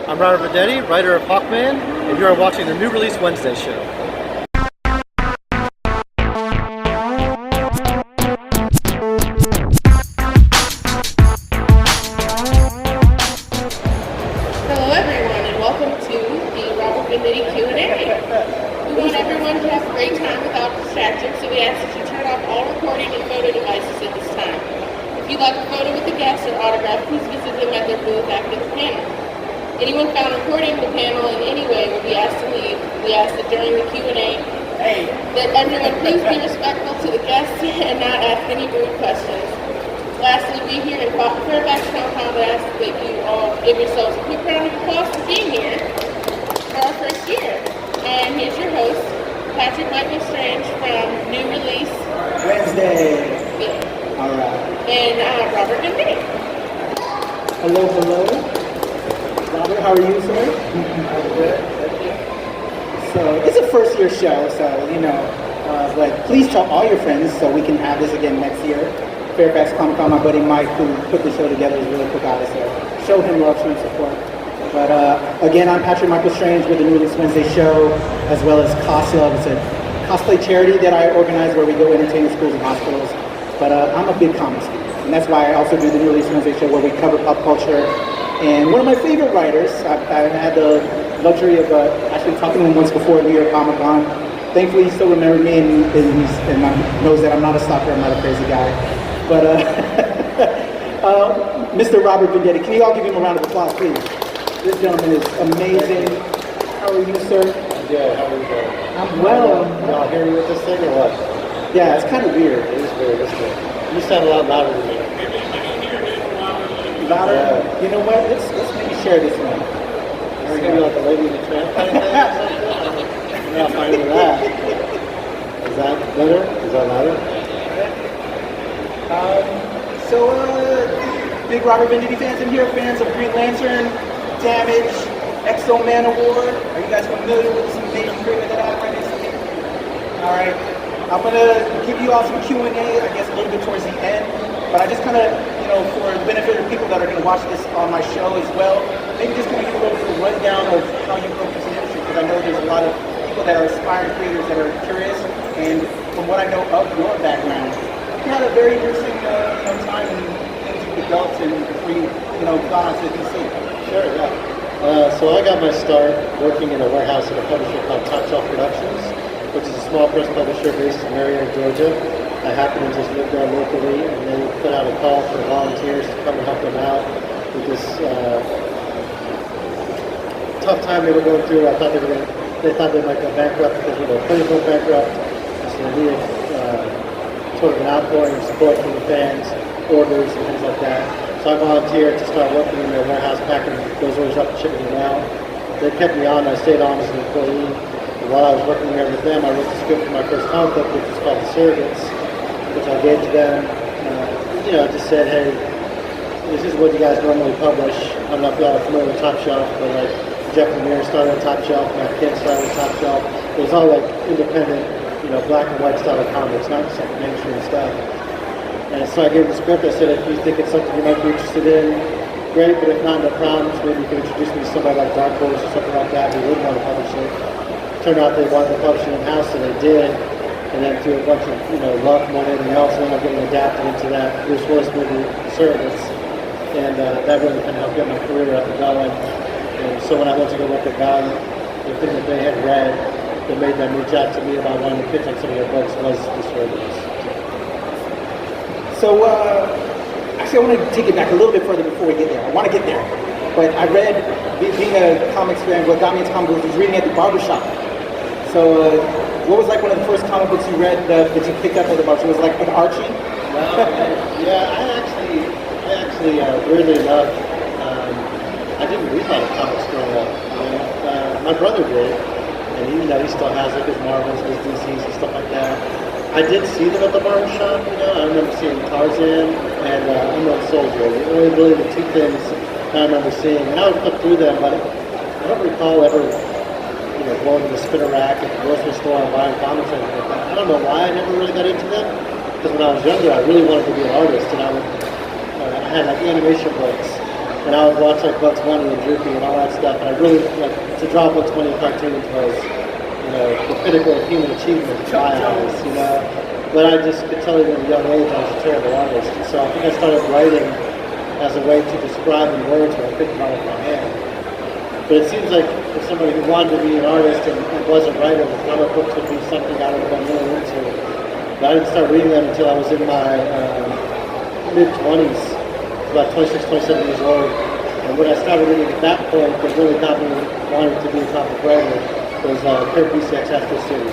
I'm Robert Venditti, writer of Hawkman, and you are watching the New Release Wednesday show. Hello everyone, and welcome to the Robert Venditti Q&A. We want everyone to have a great time without distractions, so we ask that you turn off all recording and photo devices at this time. If you'd like a photo with a guest or autograph, please visit them at their booth after the panel. Anyone found recording the panel in any way will be asked to leave. We ask that during the Q&A that everyone please be respectful to the guests and not ask any rude questions. Lastly, we here in Fairfax Compound ask that you all give yourselves a quick round of applause for being here for our first year. And here's your host, Patrick Michael Strange from New Release Wednesday. Yeah. All right. And Robert Venditti. Hello. Robert, how are you, sir? I'm good, thank you. So it's a first year show, so but please tell all your friends so we can have this again next year. Fairfax Comic Con, my buddy Mike, who put the show together, is really cool guy, so show him love, show him support. But again, I'm Patrick Michael Strange with the New Release Wednesday show, as well as Cosplay. It's a cosplay charity that I organize where we go entertain in schools and hospitals. But I'm a big comics geek, and that's why I also do the New Release Wednesday show where we cover pop culture. And one of my favorite writers, I've had the luxury of actually talking to him once before at New York Comic Con. Thankfully, he still remembered me and knows that I'm not a stalker, I'm not a crazy guy. But Mr. Robert Venditti, can you all give him a round of applause, please? This gentleman is amazing. How are you, sir? Yeah, how are you doing? I'm well. Y'all hear me with this thing or what? Yeah, it's kind of weird. It is weird, isn't it? You sound a lot louder than me. Louder? Yeah. You know what? Let's maybe share this one. It's gonna be like a Lady in the Tramp kind of thing or something. I'm not fine with that. Is that better? Is that louder? Big Robert Venditti fans in here, fans of Green Lantern, Damage, Exo Man Award. Are you guys familiar with this amazing creator that I have right next to me? All right. I'm going to give you all some Q&A, I guess, a little bit towards the end. But I just kind of, for the benefit of people that are going to watch this on my show as well, maybe just kind of give a little bit of a rundown of how you broke into the industry, because I know there's a lot of people that are aspiring creators that are curious. And from what I know of your background, you had a very interesting time and things you developed and before you, got onto DC. Sure, yeah. So I got my start working in a warehouse at a publisher called Top Shelf Productions, which is a small press publisher based in Marion, Georgia. I happened to just live there locally, and they put out a call for volunteers to come and help them out with this tough time they were going through. They thought they might go bankrupt because we were pretty much bankrupt. So they needed sort of an outpouring of support from the fans, orders and things like that. So I volunteered to start working in their warehouse, packing those orders up and shipping them out. They kept me on. I stayed on as an employee. And while I was working there with them, I wrote the script for my first comic book, which is called The Surrogates, which I gave to them. I just said, hey, this is what you guys normally publish. I don't know if y'all are familiar with Top Shelf, but like Jeff Lemire started at Top Shelf, my kid started at Top Shelf. It was all like independent, black and white style of comics, not just like mainstream stuff. And so I gave the script. I said, if you think it's something you might be interested in, great, but if not, no problems. Maybe you can introduce me to somebody like Dark Horse or something like that who would want to publish it. Turned out they wanted to publish it in-house, so they did. And then through a bunch of, luck more than anything else, ended up getting adapted into that Bruce Willis movie, The Surrogates. And that really kind of helped get my career up and going. And so when I went to go work at Valiant, the thing that they had read that made them reach out to me about wanting to pitch on some of their books was The Surrogates. So, actually, I want to take it back a little bit further before we get there. I want to get there. But I read, being a comics fan, what got me into comic books was reading at the barbershop. So, what was like one of the first comic books you read that you picked up at the barbershop? Was it like an Archie? Yeah, I actually, weirdly enough, I didn't read a lot of comics growing up. My brother did, and he still has like his Marvels, his DCs, and stuff like that. I did see them at the barbershop, I remember seeing Tarzan and Unknown Soldier. They were really the two things that I remember seeing. And I would flip through them, but I don't recall ever, going to the spinner rack at the grocery store and buying comics or anything like that. I don't know why I never really got into them, because when I was younger, I really wanted to be an artist, and I had like animation books and I would watch like Bugs Bunny and Droopy and all that stuff. And I really like to draw Bugs Bunny cartoons was, the pinnacle of human achievement in my eyes, But I just could tell even at a young age I was a terrible artist. And so I think I started writing as a way to describe in words what I couldn't write with my hand. But it seems like for somebody who wanted to be an artist and wasn't writing, the comic books would be something I would have been really into. But I didn't start reading them until I was in my mid-20s, about 26, 27 years old. And when I started reading at that point, that really got me wanting to be a comic writer was Kurt Busiek's Astro City.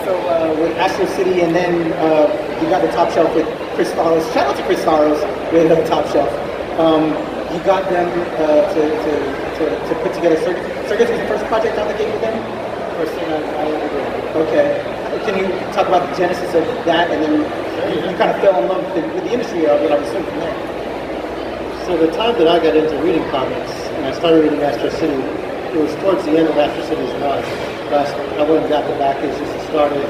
So with Astro City, and then you got the Top Shelf with Chris Staros. Shout out to Chris Staros with the Top Shelf. You got them to put together Circus. Circus was the first project out the gate with them? First thing I ever did. Okay. Can you talk about the genesis of that, and then you kind of fell in love with the industry of it, I assume, from there? So the time that I got into reading comics, and I started reading Astro City, it was towards the end of Astro City's run. I went and got the back issues and started,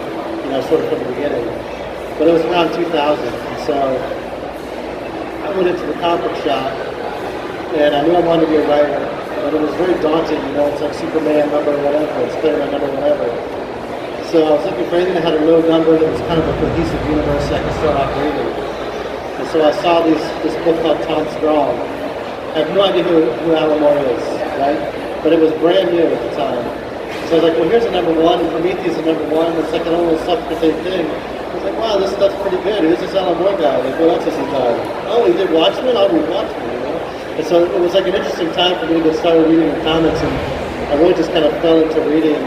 sort of from the beginning. But it was around 2000, and so I went into the comic book shop, and I knew I wanted to be a writer, but it was very daunting, it's like Superman number whatever, Spider-Man number whatever. So I was looking for anything that had a low number that was kind of a cohesive universe that I could start off reading. And so I saw this book called Tom Strong. I have no idea who Alan Moore is, right? But it was brand new at the time. So I was like, well, here's a number one, and Prometheus is number one. It's like an almost self-contained thing. I was like, wow, this stuff's pretty good. Who's this Alan Moore guy? Like, what else has he done? Oh, he did Watchmen? I'll read Watchmen, And so it was like an interesting time for me to start reading the comics, and I really just kind of fell into reading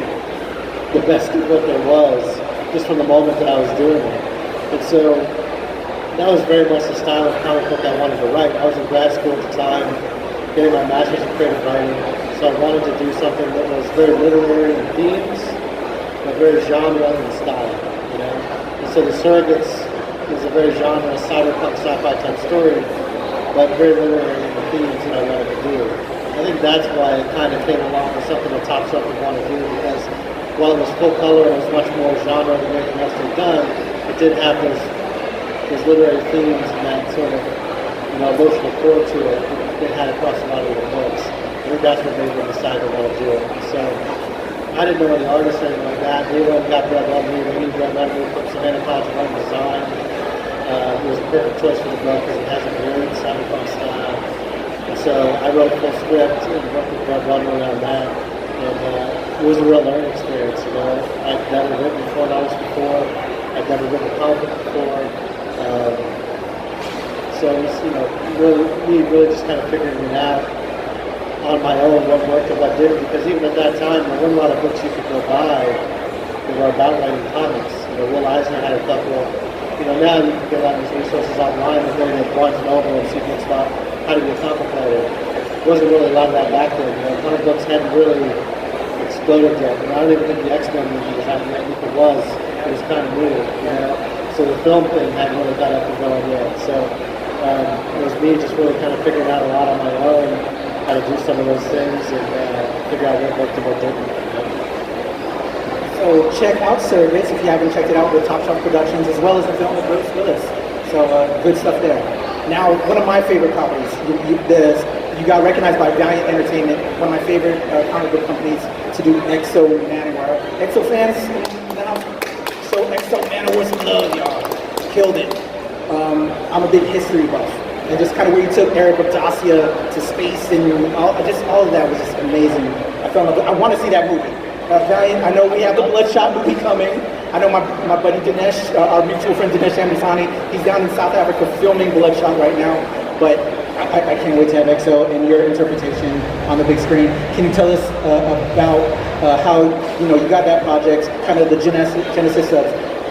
the best of what there was, just from the moment that I was doing it. And so that was very much the style of comic book I wanted to write. I was in grad school at the time, getting my master's in creative writing, so I wanted to do something that was very literary in themes, but very genre in style, And so The Surrogates is a very genre, cyberpunk, sci-fi type story, but very literary in the themes that I wanted to do. I think that's why it kind of came along with something that Top Shelf would want to do, because while it was full color and it was much more genre than anything else they've done, it did have those literary themes and that sort of emotional core to it that they had across a lot of their books. I think that's what made them decide to want to do it. So I didn't know any artists or anything like that. We went and got Brett Lumley. We knew Brett Lumley from Savannah College of Art and Design. It was a perfect choice for the book because it has a very cyberpunk style. And so I wrote a full script and worked with Brett Lumley on that. And it was a real learning experience, I'd never written 4 novels before. I'd never written a comic book before. So it was, really just kind of figuring it out on my own, what worked and what didn't, because even at that time, there weren't a lot of books you could go buy that were about writing comics. Will Eisner had a couple. Now you can get a lot of these resources online and go to Barnes & Noble and see books about how to be a comic writer. There wasn't really a lot of that back then. Comic books hadn't really exploded yet. I don't even think the X-Men movie was happening. If it was kind of new, So the film thing hadn't really got up and going yet. So it was me just really kind of figuring out a lot on my own how to do some of those things and figure out what worked and what didn't. So check out Service if you haven't checked it out with Top Shelf Productions, as well as the film with Bruce Willis. So good stuff there. Now, one of my favorite properties, you got recognized by Valiant Entertainment, one of my favorite comic book companies to do Exo Manowar. Exo fans in the house? So Exo Manowar, some love, y'all. Killed it. I'm a big history buff. And just kind of where you took Eric Abdasia to space and all of that was just amazing. I want to see that movie. Valiant, I know we have the Bloodshot movie coming. I know my buddy Dinesh, our mutual friend Dinesh Amritsani, he's down in South Africa filming Bloodshot right now. But I can't wait to have EXO and your interpretation on the big screen. Can you tell us about how you got that project, kind of the genesis of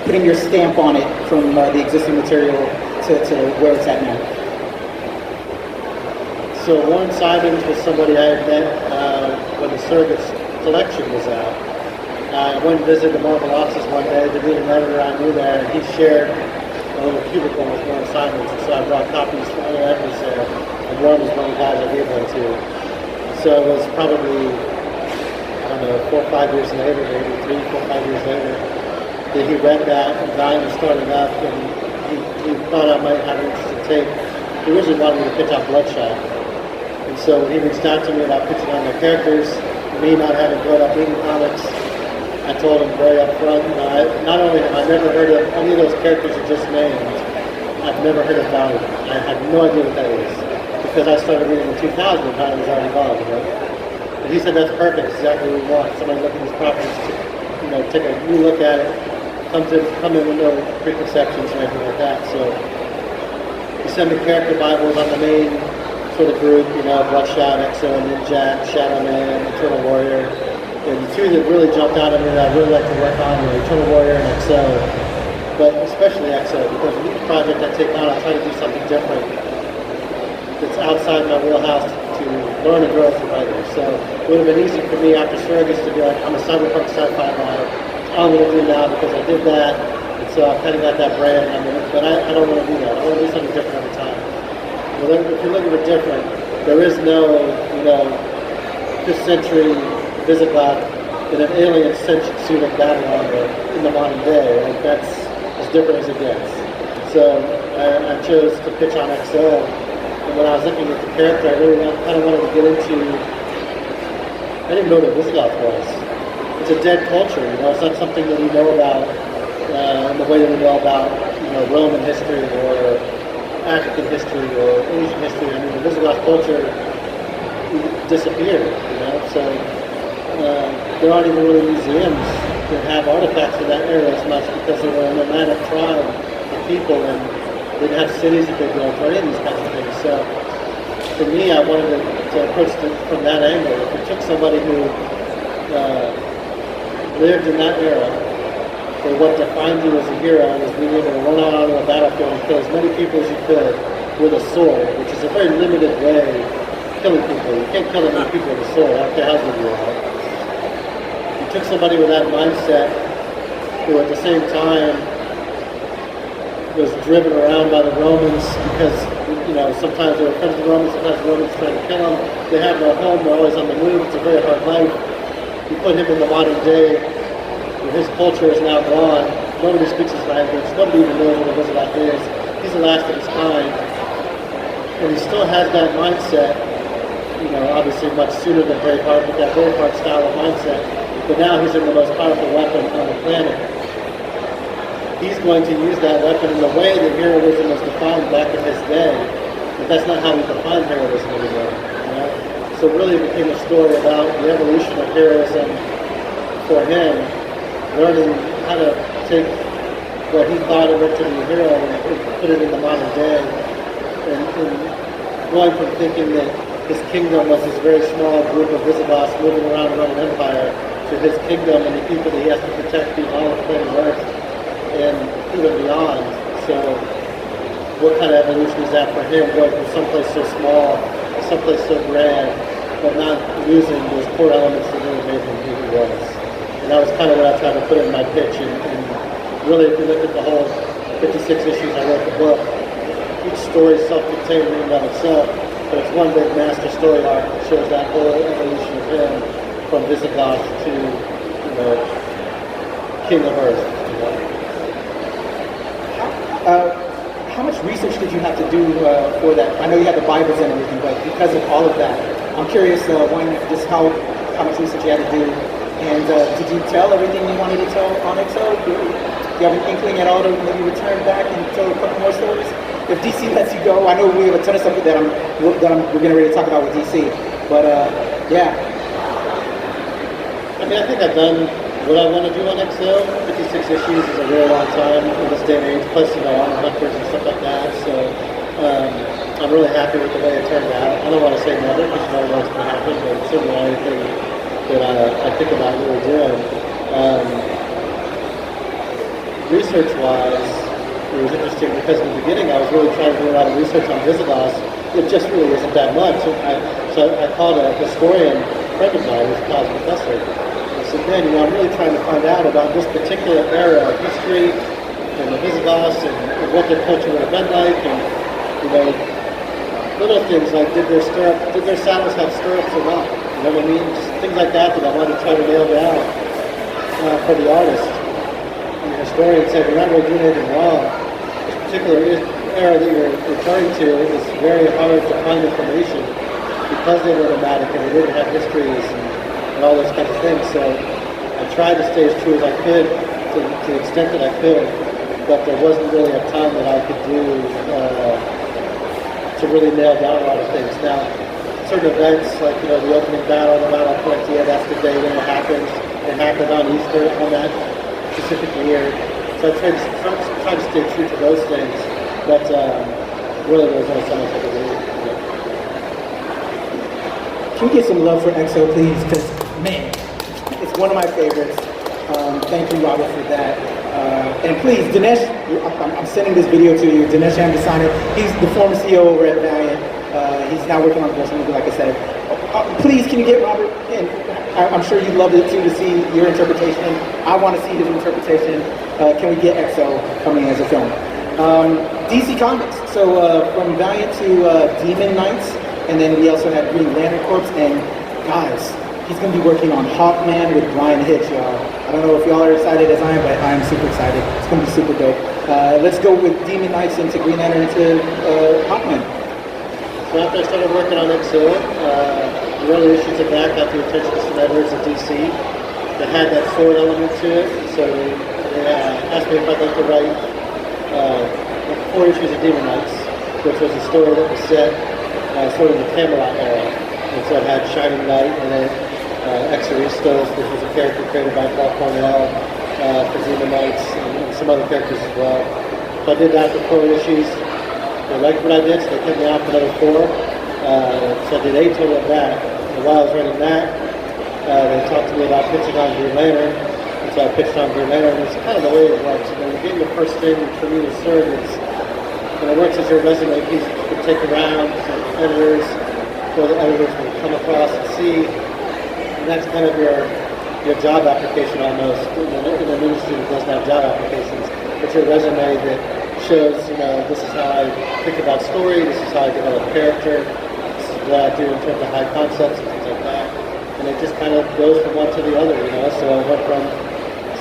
putting your stamp on it from the existing material to where it's at now? So Warren Simons was somebody I had met when the Surrogates collection was out. I went and visited the Marvel offices one day to meet an editor I knew there, and he shared a little cubicle with Warren Simons, and so I brought copies for other editors there, and Warren was one of the guys I gave them to. So it was probably, 4 or 5 years later, maybe 3, 4, 5 years later, that he read that, and Vine was starting up, and he thought I might have an interesting take he originally wanted me to pitch on Bloodshot. And so when he reached out to me about pitching on my characters, me not having grown up reading comics, I told him very up front, not only have I never heard of any of those characters you just named, I've never heard of Valiant. I had no idea what that is. Because I started reading in 2000 and Valiant was already gone, And he said, that's perfect, exactly what we want. Somebody look at these properties, take a new look at it, come in with no preconceptions or anything like that. So he sent me character Bibles on the main sort of group, Bloodshot, Exo, Ninjak, Shadow Man, Eternal Warrior. And the two that really jumped out at me that I really like to work on were Eternal Warrior and Exo. But especially Exo, because with each project I take on, I try to do something different that's outside my wheelhouse to learn and grow as a writer. So it would have been easy for me after Surrogates to be like, I'm a cyberpunk sci-fi writer. That's all I'm going to do now because I did that. And so I've kind of got that brand. But I don't want to do that. I want to do something different every time. Well, if you're looking for different, there is no, 5th century Visigoth in an alien suit of battle armor in the modern day. Like that's as different as it gets. So I chose to pitch on XO. And when I was looking at the character, I really kind of wanted to get into, I didn't know what a Visigoth was. It's a dead culture, it's not something that we know about in the way that we know about, Roman history or African history or Asian history. I mean, the Visigoth culture disappeared, so there aren't even really museums that have artifacts of that era as much because they were a nomadic tribe of people and they didn't have cities that they built or any of these kinds of things. So for me, I wanted to approach it from that angle. If you took somebody who lived in that era, or what defined you as a hero was being able to run out onto a battlefield and kill as many people as you could with a sword, which is a very limited way of killing people. You can't kill that many people with a sword, I don't care how good you are. You took somebody with that mindset who at the same time was driven around by the Romans because, sometimes they were friends of the Romans, sometimes the Romans trying to kill them. They have no home, they're always on the move, it's a very hard life. You put him in the modern day, his culture is now gone. Nobody speaks his language. Nobody even knows what a Visigoth is. He's the last of his kind. And he still has that mindset, obviously much sooner than Braveheart, but that Braveheart style of mindset. But now he's in the most powerful weapon on the planet. He's going to use that weapon in the way that heroism was defined back in his day. But that's not how we define heroism anymore. So really it became a story about the evolution of heroism for him, learning how to take what he thought it meant to be a hero and put it in the modern day. And going from thinking that his kingdom was this very small group of Visigoths moving around the Roman Empire to his kingdom and the people that he has to protect being all of planet Earth and even beyond. So what kind of evolution is that for him, going from someplace so small to someplace so grand, but not losing those core elements that really made him who he was? And that was kind of what I tried to put in my pitch. And really, if you look at the whole 56 issues I wrote the book, each story is self-contained in and of itself, but it's one big master story arc that shows that whole evolution of him from Visigoth to, King of Earth. How much research did you have to do for that? I know you had the Bibles and everything, but because of all of that, I'm curious, one, just how much research you had to do. And did you tell everything you wanted to tell on XO? Do you have an inkling at all to maybe return back and tell a couple more stories? If DC lets you go, I know we have a ton of stuff that we're getting ready to talk about with DC. But yeah. I mean, I think I've done what I want to do on XO. 56 issues is a very long time in this day and age. Plus, on hunters and stuff like that. So I'm really happy with the way it turned out. I don't want to say never because you never know what's going to happen, but it's certainly anything that I think about really doing. Research-wise, it was interesting because in the beginning I was really trying to do a lot of research on Visigoths. It just really isn't that much. So I called a historian friend of mine who's a college professor. I said, man, I'm really trying to find out about this particular era of history and the Visigoths and what their culture would have been like, and little things like did their saddles have stirrups or not? You know what I mean? Just things like that I wanted to try to nail down for the artist. And the historian said, you're not really doing anything wrong. This particular era that you're referring to, it was very hard to find information because they were nomadic and they didn't have histories and all those kinds of things. So I tried to stay as true as I could to the extent that I could, but there wasn't really a ton that I could do to really nail down a lot of things. Now, certain events like the opening battle, the Battle of Palencia, that's the day when it happened. It happened on Easter on that specific year. So I tried to stay true to those things, but really there was only so much I could do. Can we get some love for EXO, please? Because, man, it's one of my favorites. Thank you, Robert, for that. And please, Dinesh, I'm sending this video to you. Dinesh Ambasani, he's the former CEO over at Valiant. He's now working on the movie, like I said. Please, can you get Robert in? I'm sure you'd love it too to see your interpretation. I want to see his interpretation. Can we get EXO coming as a film? DC Comics. So from Valiant to Demon Knights, and then we also have Green Lantern Corps. And guys, he's going to be working on Hawkman with Brian Hitch, y'all. I don't know if y'all are excited as I am, but I am super excited. It's going to be super dope. Let's go with Demon Knights into Green Lantern into Hawkman. So after I started working on EXO, the early issues of that got the attention of some editors at DC that had that sword element to it. So they asked me if I'd like to write 4 issues of Demon Knights, which was a story that was set sort of the Camelot era. And so it had Shining Knight in it, Exoristos, which was a character created by Paul Cornell for Demon Knights, and some other characters as well. So I did that for 4 issues. They liked what I did, so they kept me on for another 4. So I did 8 total of that. And while I was writing that, they talked to me about pitching on Green Lantern. And so I pitched on Green Lantern. It's kind of the way it works. When you're getting your first thing for me to serve, it works as your resume piece that you can take around to editors, or the editors will come across and see. And that's kind of your job application almost in an industry that doesn't have job applications. It's your resume that shows, this is how I think about story, this is how I develop character, this is what I do in terms of high concepts and things like that. And it just kind of goes from one to the other, So I went from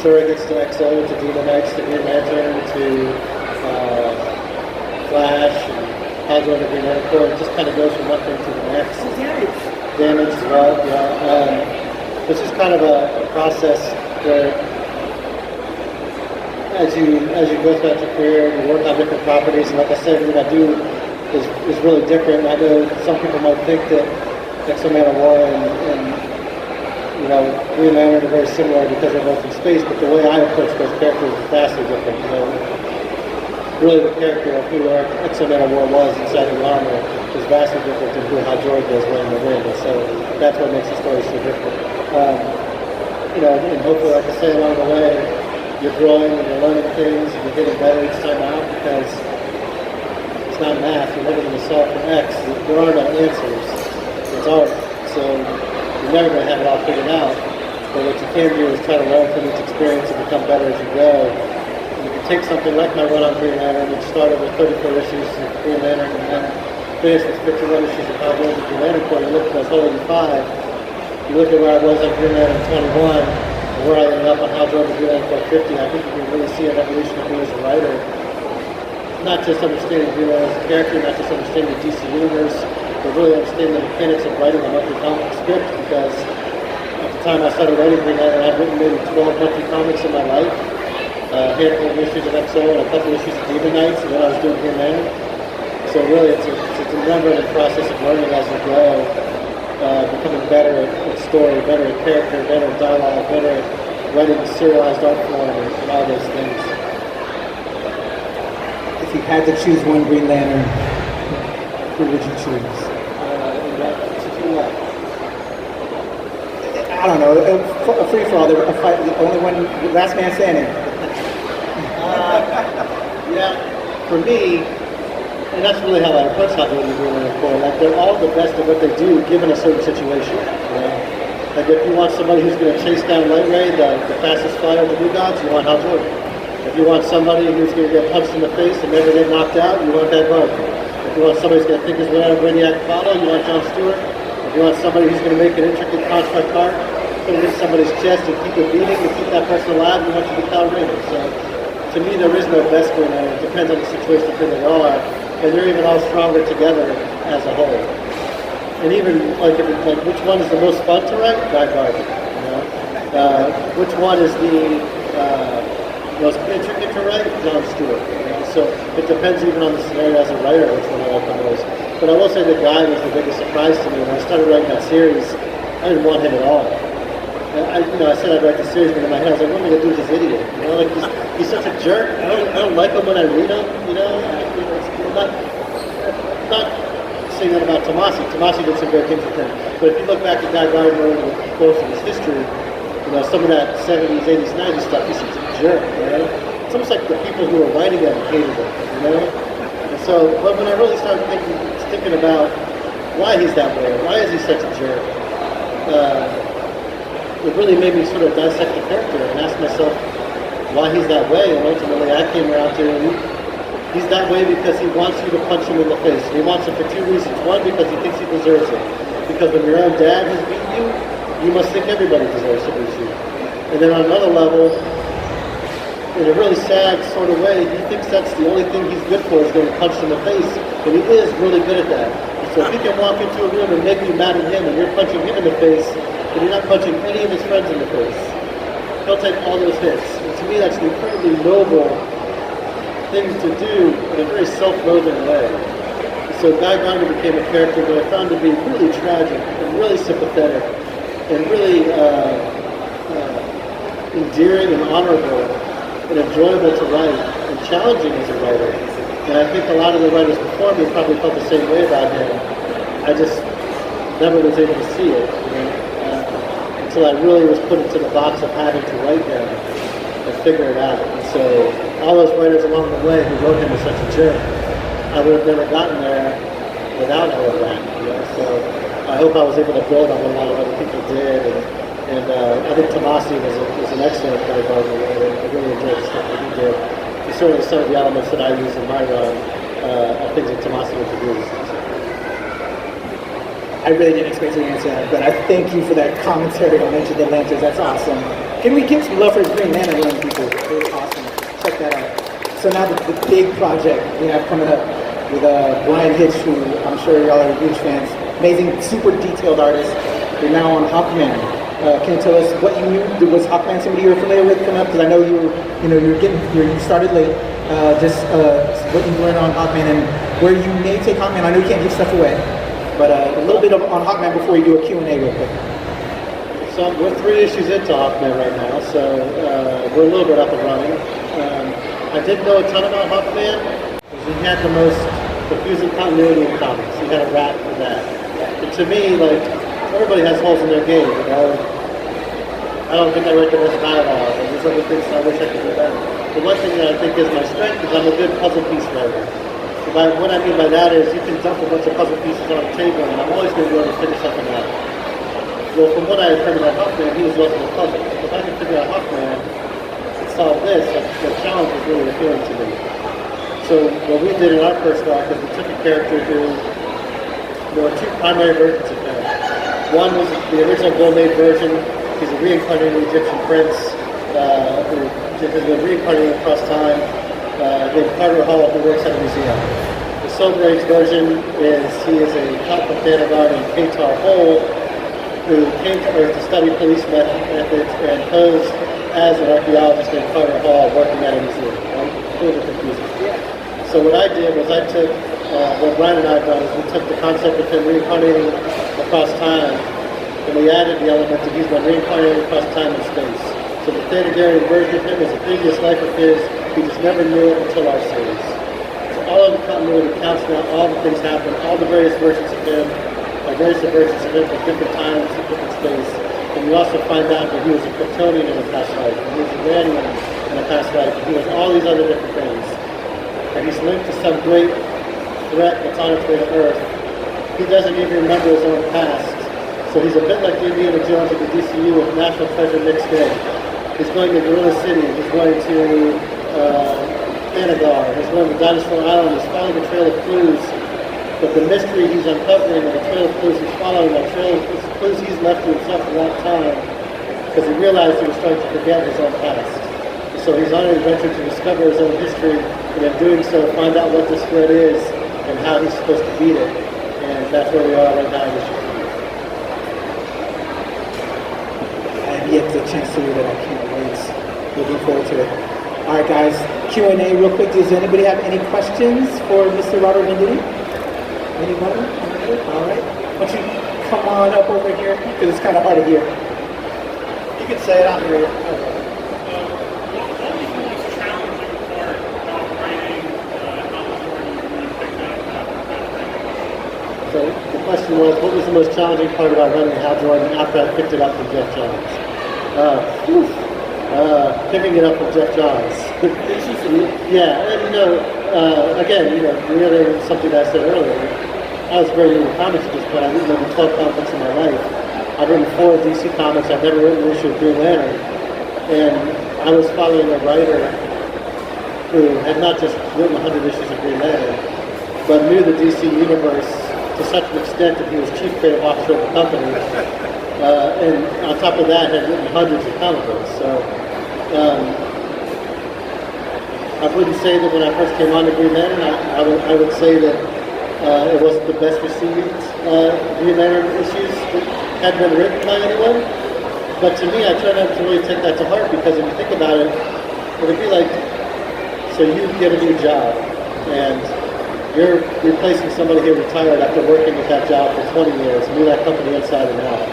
Surrogates to EXO to Demon Knights to Green Lantern to Flash and Hal Jordan Green Lantern Corps. It just kind of goes from one thing to the next. Damage as well, This is kind of a process where as you go throughout your career, you work on different properties, and like I said, what I do is really different. I know some people might think that X-Men of War and Green Lantern are very similar because they're both in space, but the way I approach those characters is vastly different. Really the character of who X-Men of War was inside the armor is vastly different than who Hal Jordan is wearing the ring, and so that's what makes the story so different. And hopefully, like I say, along the way, you're growing and you're learning things and you're getting better each time out because it's not math. You're never going to solve for X. There are no answers. It's art. So you're never going to have it all figured out. But what you can do is try to learn from each experience and become better as you go. And you can take something like my run on Green Lantern, which started with 34 issues of Green Lantern and then finished with 51 issues of Hal Jordan Green Lantern Corps. You look at those whole 85. You look at where I was on Green Lantern 21. Where I ended up on Hal Jordan Green Lantern 50, I think you can really see an evolution of me as a writer. Not just understanding Green Lantern as a character, not just understanding the DC universe, but really understanding the mechanics of writing a monthly comic script, because at the time I started writing Green Lantern, I'd written maybe 12 monthly comics in my life, a handful of issues of EXO and a couple of issues of Demon Knights, and then I was doing Green Lantern. So really it's a never-ending process of learning as you go. Becoming better at story, better at character, better at dialogue, better at writing serialized art form, and all those things. If you had to choose one Green Lantern, who would you choose? I don't know. A free for all. A fight. The only one. Last man standing. For me. And that's really how I approach Hal Jordan Green Lantern Corps. Like, they're all the best at what they do, given a certain situation. Like, if you want somebody who's going to chase down Light Ray, the fastest flyer of the New Gods, you want Hal Jordan. If you want somebody who's going to get punched in the face and never get knocked out, you want that Barker. If you want somebody who's going to think his way out of Brainiac Apollo, you want John Stewart. If you want somebody who's going to make an intricate construct art, put it in somebody's chest and keep it beating and keep that person alive, you want to be Kyle Rayner. So to me, there is no best winner. It depends on the situation that they are, and they're even all stronger together as a whole. And even like, which one is the most fun to write? Guy Gardner. You know? Which one is the most intricate to write? John Stewart. You know? So it depends even on the scenario as a writer, which one I like the most. But I will say that Guy was the biggest surprise to me when I started writing that series. I didn't want him at all. I said I'd write the series, but in my head I was like, what am I gonna do with this idiot? You know, like he's such a jerk. I don't like him when I read him. You know, I'm not saying that about Tomasi. Tomasi did some great things with him. But if you look back at Guy Gardner over the course of his history, you know, some of that 70s, 80s, 90s stuff, he's such a jerk. You know, it's almost like the people who were writing him hated him. You know, and so when I really started thinking about why he's that way, why is he such a jerk? It really made me sort of dissect the character and ask myself why he's that way. And ultimately, I came around to he's that way because he wants you to punch him in the face. And he wants it for two reasons. One, because he thinks he deserves it. Because when your own dad has beaten you, you must think everybody deserves to beat you. And then on another level, in a really sad sort of way, he thinks that's the only thing he's good for is going to punch him in the face. And he is really good at that. So if he can walk into a room and make you mad at him and you're punching him in the face, but you're not punching any of his friends in the face, he'll take all those hits. And to me, that's an incredibly noble thing to do in a very self-loathing way. So Guy Gardner became a character that I found to be really tragic and really sympathetic and really endearing and honorable and enjoyable to write and challenging as a writer. And I think a lot of the writers before me probably felt the same way about him. I just never was able to see it, you know, until I really was put into the box of having to write him and figure it out. And so all those writers along the way who wrote him as such a jerk, I would have never gotten there without all of that. You know? So I hope I was able to build on what a lot of other people did. And I think Tomasi was an excellent Guy Gardner writer. I really enjoyed the stuff that he did. And certainly some of the elements that I use in my run are things that Tomasi introduced. I really didn't expect you to answer that, but I thank you for that commentary on Enter the Lanterns. That's awesome. Can we give some love for Green Lantern Run, people? Really awesome. Check that out. So now the big project we have coming up with Brian Hitch, who I'm sure y'all are huge fans. Amazing, super detailed artist. You're now on Hawkman. Can you tell us what you knew? Was Hawkman somebody you were familiar with coming up? Because I know you started late. What you learned on Hawkman and where you may take Hawkman. I know you can't give stuff away. But a little bit on Hawkman before you do a Q&A real quick. So we're 3 issues into Hawkman right now, so we're a little bit up and running. I didn't know a ton about Hawkman because he had the most confusing continuity in comics. He had a rap for that. And to me, like, everybody has holes in their game, you know. I don't think I write the best dialogue, and there's other things I wish I could do better. The one thing that I think is my strength is I'm a good puzzle piece writer. What I mean by that is you can dump a bunch of puzzle pieces on the table and I'm always going to be able to figure something out. Well, from what I had heard about Hawkman, he was also a puzzle. If I can figure out Hawkman and solve this, the challenge was really appealing to me. So what we did in our first arc is we took a character who, there were 2 primary versions of him. One was the original Gold-made version. He's a reincarnated Egyptian prince who has been reincarnated across time. Named Carter Hall, who works at a museum. The Silver Age version is he is a cop of Thanagar named Katar Hole, who came to Earth to study police methods and posed as an archaeologist named Carter Hall working at a museum. Right? A little bit confusing. So what I did was I took, what Brian and I have done is we took the concept of him reincarnating across time and we added the element that he's been reincarnated across time and space. So the Thanagarian version of him is a previous life of his. He just never knew it until our series. So all of the continuity counts now, all the things happen, all the various versions of him, various versions of him at different times, different space. And you also find out that he was a Kryptonian in a past life, and he was a Radian in a past life, and he was all these other different things. And he's linked to some great threat that's on its way to Earth. He doesn't even remember his own past. So he's a bit like Indiana Jones of the DCU with National Treasure mixed in. He's going to Gorilla City, he's going to Thanagar, he's going to Dinosaur Island, he's following a trail of clues, but the mystery he's uncovering and the trail of clues he's following, that trail of clues he's left to himself a long time, because he realized he was starting to forget his own past. So he's on an adventure to discover his own history, and in doing so, find out what this threat is and how he's supposed to beat it. And that's where we are right now in issue 3. I have yet the chance to read it. I can't wait. Looking forward to it. All right, guys. Q&A real quick. Does anybody have any questions for Mr. Robert Venditti? Anybody? All right. Why don't you come on up over here? Because it's kind of hard to hear. You can say it out here. So the question was, what was the most challenging part about running Hal Jordan after I picked it up from Jeff Johns? Picking it up from Jeff Johns. Yeah, and again, reiterating something that I said earlier, I was very new to comics at this point. I've written over 12 comics in my life. I've written 4 DC comics. I've never written an issue of Green Lantern. And I was following a writer who had not just written 100 issues of Green Lantern, but knew the DC universe to such an extent that he was chief creative officer of the company. And on top of that, had written hundreds of comic books. So I wouldn't say that when I first came on to Green Lantern, I would say that it wasn't the best received Green Lantern issues that had been written by anyone. But to me, I try not to really take that to heart, because if you think about it, it would be like, so you get a new job, and you're replacing somebody who retired after working with that job for 20 years, knew that company inside and out.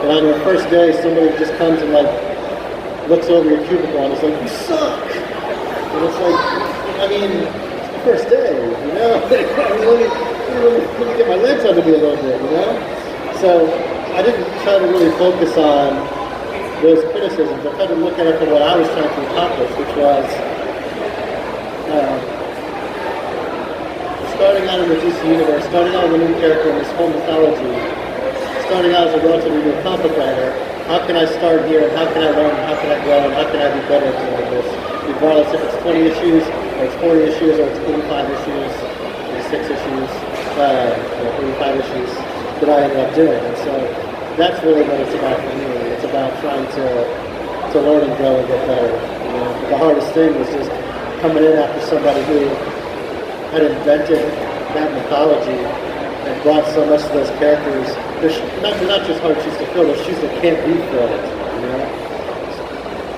And on your first day, somebody just comes and looks over your cubicle and is like, "You suck." And it's like, I mean, it's the first day, I mean, let me get my legs under me a little bit, So I didn't try to really focus on those criticisms. I tried to look at it for what I was trying to accomplish, which was starting out in the DC universe, starting out with a new character in this whole mythology, starting out as a relatively new comic writer. How can I start here, and how can I learn, and how can I grow, and how can I be better at doing this? Regardless if it's 20 issues, or it's 40 issues, or it's 85 issues, 86 issues, 85 issues that I ended up doing. And so that's really what it's about for me. It's about trying to learn and grow and get better. The hardest thing was just coming in after somebody who had invented that mythology and brought so much to those characters. They're not just hard shoes to fill, they're shoes that can't be filled,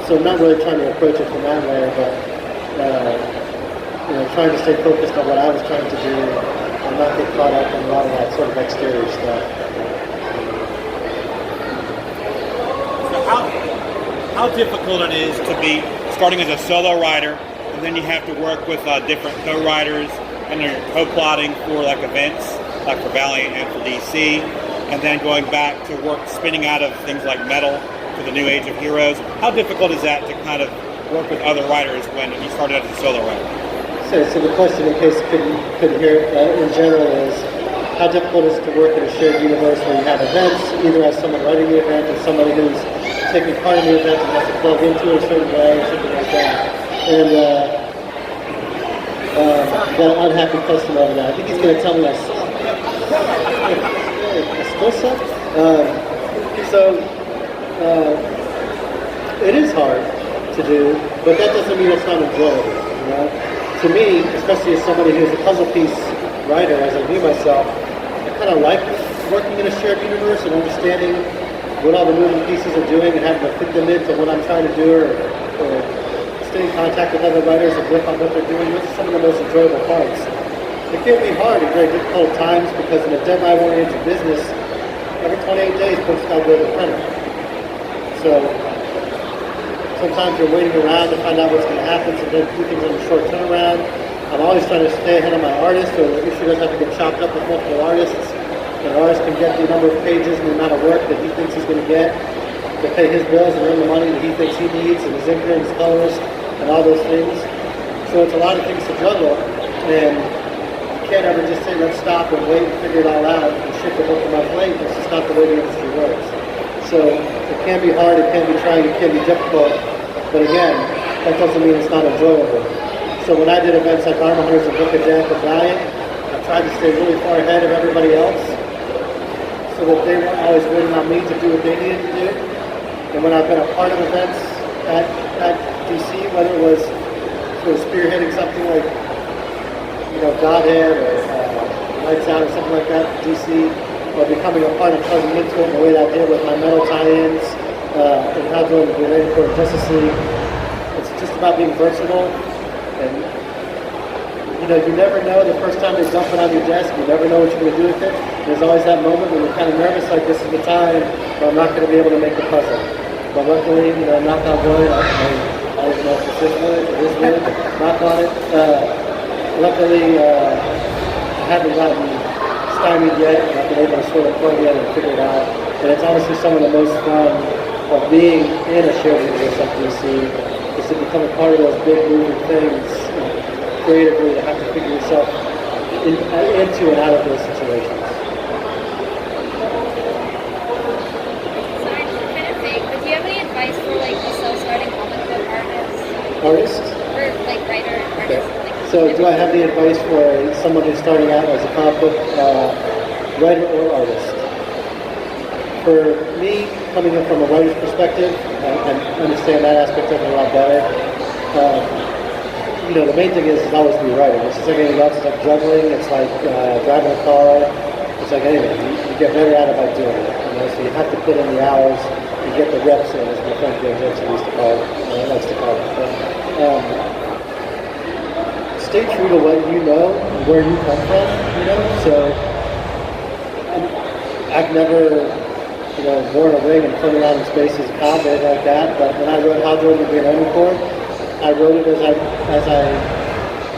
So I'm not really trying to approach it from that way, but trying to stay focused on what I was trying to do and not get caught up in a lot of that sort of exterior stuff. So how difficult it is to be starting as a solo writer, and then you have to work with different co-writers, and you're co-plotting for events, like for Valiant and for DC, and then going back to work, spinning out of things like Metal for the New Age of Heroes. How difficult is that to kind of work with other writers when you started as a solo writer? So the question, in case you couldn't hear in general, is how difficult is it to work in a shared universe where you have events, either as someone writing the event or somebody who's taking part in the event and has to plug into it a certain way or something like that. And got an unhappy customer over there. I think he's going to tell me I suck. I still suck? It is hard to do, but that doesn't mean it's not enjoyable, To me, especially as somebody who's a puzzle piece writer, as I view myself, I kind of like working in a shared universe and understanding what all the moving pieces are doing and having to fit them into what I'm trying to do, or stay in contact with other writers and riff on what they're doing. Those are some of the most enjoyable parts. It can be hard in very difficult times because in a deadline-oriented business, every 28 days, books got to go to the printer. So sometimes you're waiting around to find out what's going to happen, sometimes do things on a short turnaround. I'm always trying to stay ahead of my artist, so the issue doesn't have to get chopped up with multiple artists. The artist can get the number of pages and the amount of work that he thinks he's going to get to pay his bills and earn the money that he thinks he needs, and his inker and his colorist and all those things. So it's a lot of things to juggle, and you can't ever just say, let's stop and wait and figure it all out and shift the book to my plate. That's just not the way the industry works. So it can be hard, it can be trying, it can be difficult, but again, that doesn't mean it's not enjoyable. So when I did events like Armor Hunters and Book of Death and Valiant, I tried to stay really far ahead of everybody else so that they weren't always waiting on me to do what they needed to do. And when I've been a part of events at DC, whether it was sort of spearheading something like, Godhead or Lights Out or something like that, DC, or becoming a part of plugging into it in the way that I did with my metal tie-ins, and how doing the related for Justice League. It's just about being versatile, and you never know the first time they dump it on your desk. You never know what you're going to do with it. There's always that moment when you're kind of nervous, like this is the time where I'm not going to be able to make the puzzle. But luckily, knock on wood, I don't even know if it's this wood, it is wood, knock on it. Luckily, I haven't gotten stymied yet, and I've been able to sort of plug in and figure it out. And it's honestly some of the most fun of being in a shared universe like DC, is to become a part of those big moving things creatively, to have to figure yourself into and out of those situations. Sorry, kind of vague, but do you have any advice for starting comic book artists? Artist? Or writer, Okay. artist? So do I have any advice for someone who's starting out as a comic book writer or artist? For me, coming in from a writer's perspective, and understand that aspect of it a lot better, the main thing is always be writing. It's just like anything else. It's like juggling. It's like driving a car. It's like anything. You get better at it by doing it. So you have to put in the hours and get the reps in, as my friend Jim Jensen used to call it. Likes to call it. But, stay true to what you know and where you come from. So I've never, worn a ring and flown around in space as a cop or anything like that. But when I wrote How Jordan Would Be an Unicorn, I wrote it as I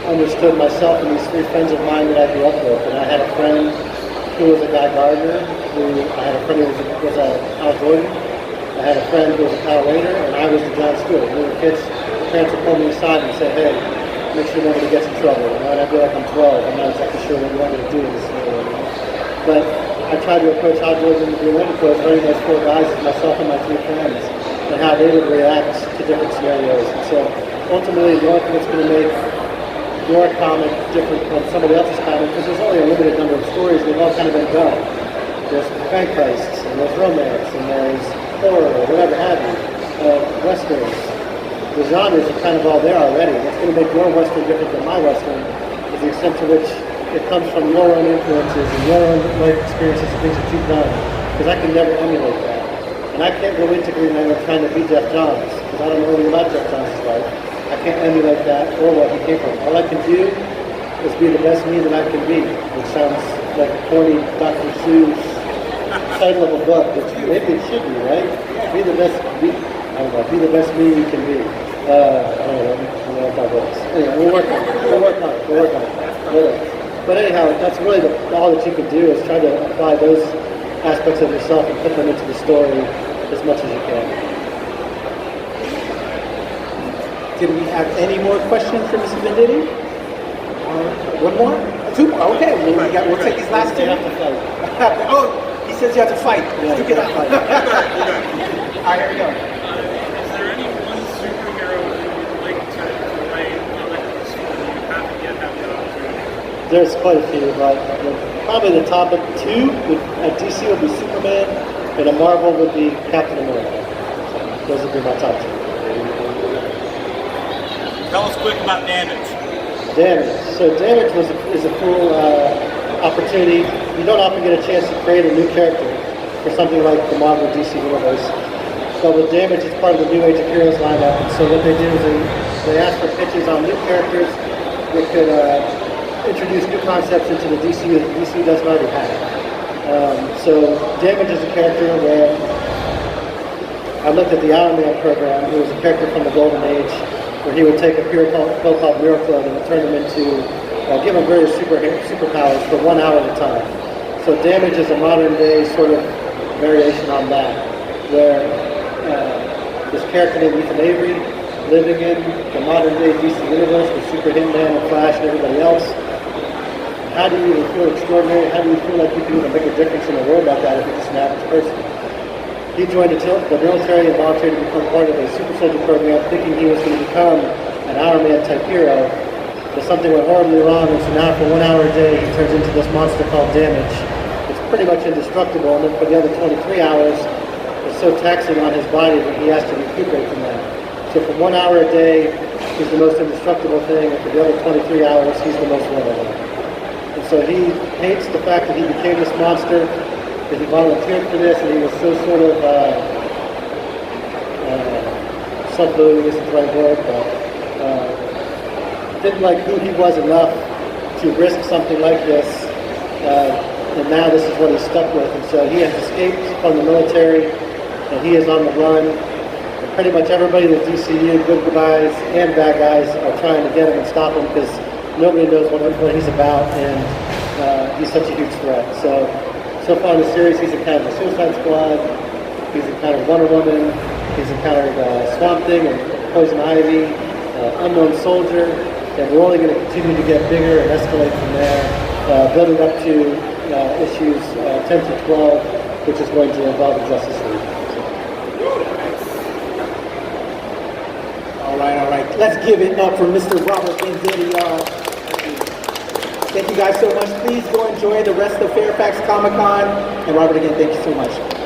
understood myself and these three friends of mine that I grew up with. And I had a friend who was a Guy Gardner, I had a friend who was a Hal Jordan, I had a friend who was a Kyle Rayner, and I was the John Stewart. When we were kids, parents would pull me aside and say, hey, make sure nobody gets in trouble. And I'd be like, I'm 12, I'm not exactly sure what you want me to do in this scenario. But I tried to approach Hal Jordan with the Olympic as running those four guys, myself and my three friends, and how they would react to different scenarios. And so ultimately, the only thing that's going to make your comic different from somebody else's comic, because there's only a limited number of stories, they've all kind of been done. There's bank heists, and there's romance, and there's horror, or whatever have you, westerns. The genres are kind of all there already. What's going to make your western different than my western is the extent to which it comes from your own influences and your own life experiences and things that you've done, because I can never emulate that. And I can't go into Green Lantern trying to be Jeff Johns, because I don't know anything about Jeff Johns' life. I can't emulate that or what he came from. All I can do is be the best me that I can be, which sounds like a corny Dr. Seuss title of a book, which maybe it should be, right? Be the best me you can be. I don't know if that works. Anyway, we'll work on it. But anyhow, that's really all that you can do, is try to apply those aspects of yourself and put them into the story as much as you can. Did we have any more questions for Mr. Venditti? One more? Two more? Okay, we'll take these last two. You have to fight. Oh, he says you have to fight. Yeah, Let's get up. fight. All right, here we go. Is there any one superhero that you would like to write comic books for that you haven't yet had the opportunity? There's quite a few, but probably the top two at DC would be Superman, and at Marvel would be Captain America. So those would be my top two. Tell us quick about Damage. Damage. So Damage is a cool opportunity. You don't often get a chance to create a new character for something like the Marvel DC universe. But with Damage, it's part of the New Age of Heroes lineup. And so what they do is they ask for pitches on new characters that could introduce new concepts into the DC that DC doesn't already have. So Damage is a character where I looked at the Iron Man program. It was a character from the Golden Age, where he would take a pill called Miracle and turn him into, give him various superpowers for 1 hour at a time. So Damage is a modern day sort of variation on that, where this character named Ethan Avery, living in the modern day DC universe with Super Hitman and Flash and everybody else. How do you even feel extraordinary? How do you feel like you can even make a difference in the world like that if you're just an average person? He joined the military and volunteered to become part of a super soldier program, thinking he was going to become an Iron Man type hero. But something went horribly wrong, and so now for 1 hour a day, he turns into this monster called Damage. It's pretty much indestructible, and then for the other 23 hours, it's so taxing on his body that he has to recuperate from that. So for 1 hour a day, he's the most indestructible thing, and for the other 23 hours, he's the most lovable. And so he hates the fact that he became this monster, that he volunteered for this, and he was so sort of self-loathing isn't the right word, but didn't like who he was enough to risk something like this. And now this is what he's stuck with. And so he has escaped from the military, and he is on the run. And pretty much everybody in the DCU, good guys and bad guys, are trying to get him and stop him because nobody knows what he's about, and he's such a huge threat. So far in the series, he's encountered the Suicide Squad, he's encountered Wonder Woman, he's encountered Swamp Thing and Poison Ivy, Unknown Soldier, and we're only going to continue to get bigger and escalate from there, building up to issues 10 to 12, which is going to involve the Justice League. All right. Let's give it up for Mr. Robert Venditti, y'all. Thank you guys so much. Please go enjoy the rest of Fairfax Comic Con. And Robert, again, thank you so much.